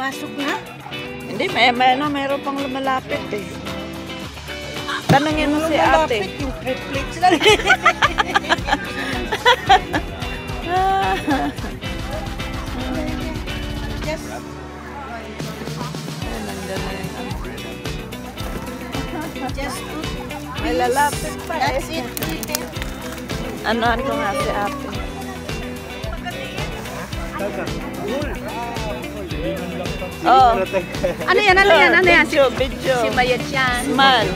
Pasok na? Hindi, mayroon pang lumalapit eh. Tanungin mo si ate. Yung triplets lang. Just, Nandiyan na yung ano. just May lalapit pa eh. that's it. Ano ko nga si ate. Oh. Ano yan? Ano yan? Ano yan? Video, video. Si Mayat yan. Smile.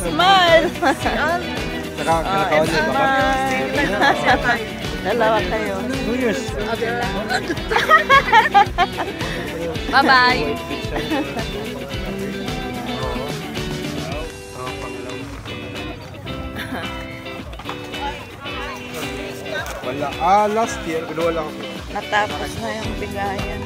Smile. Dalawa kayo. Bye-bye. Wala. Last year, wala ako. Natapos na yung bigayan.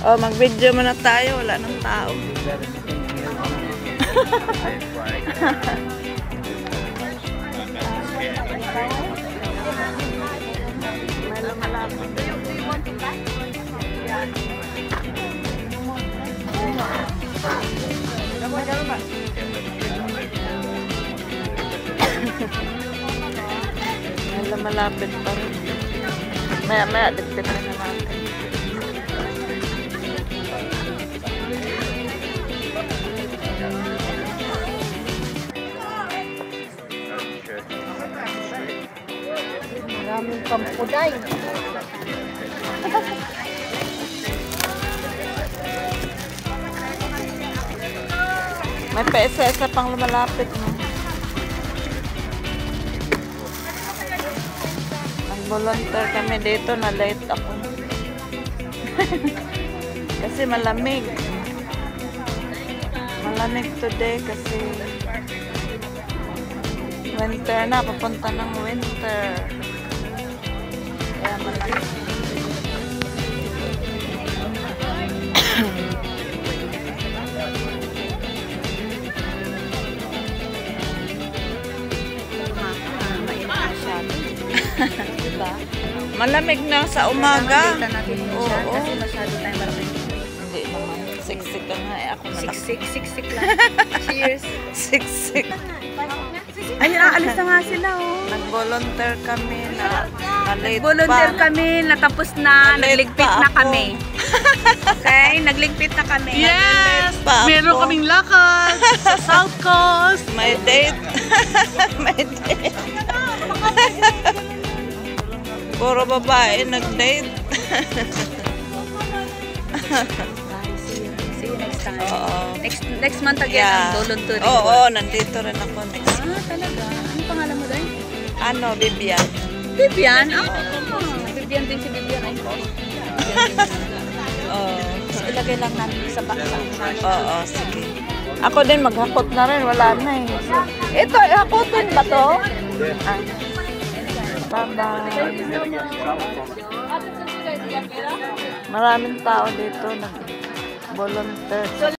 Oh, mag-video muna tayo. Wala nang tao. Malapit pa rin. Maya, dagdag na natin. Maraming pampuday. May PSS pang lumalapit mo. Nag-volunteer kami dito, na late ako. Kasi malamig. Malamig today kasi winter na, papunta ng winter. Kaya malamig. Diba? Malamig na sa umaga. Dito natin Oo. kasi masyado tayo maraming. Hindi naman. Siksik ka nga eh. Ako Siksik lang. Cheers. Siksik. Ayun, aalis na nga sila, oh. Nag-volunteer kami na late Volunteer pa. kami, natapos na, Late nagligpit pa na ako. kami. Okay, nagligpit na kami. Yes! Meron kaming lakad sa South Coast. May date. May date. Puro babae nag-date. See you next time. Oo. Next month again, ang volunteering. Oo, nandito rin ako next. Talaga? Ano pangalan mo doon? Ano, Vivian? Vivian? Vivian din si Vivian. Oo. Ilagay lang natin sa baksa. Oo, sige. Ako din maghakot na rin, wala na eh. Ito, hakotin ba to? Ah. Bye-bye. Maraming tao dito nag-volunteer.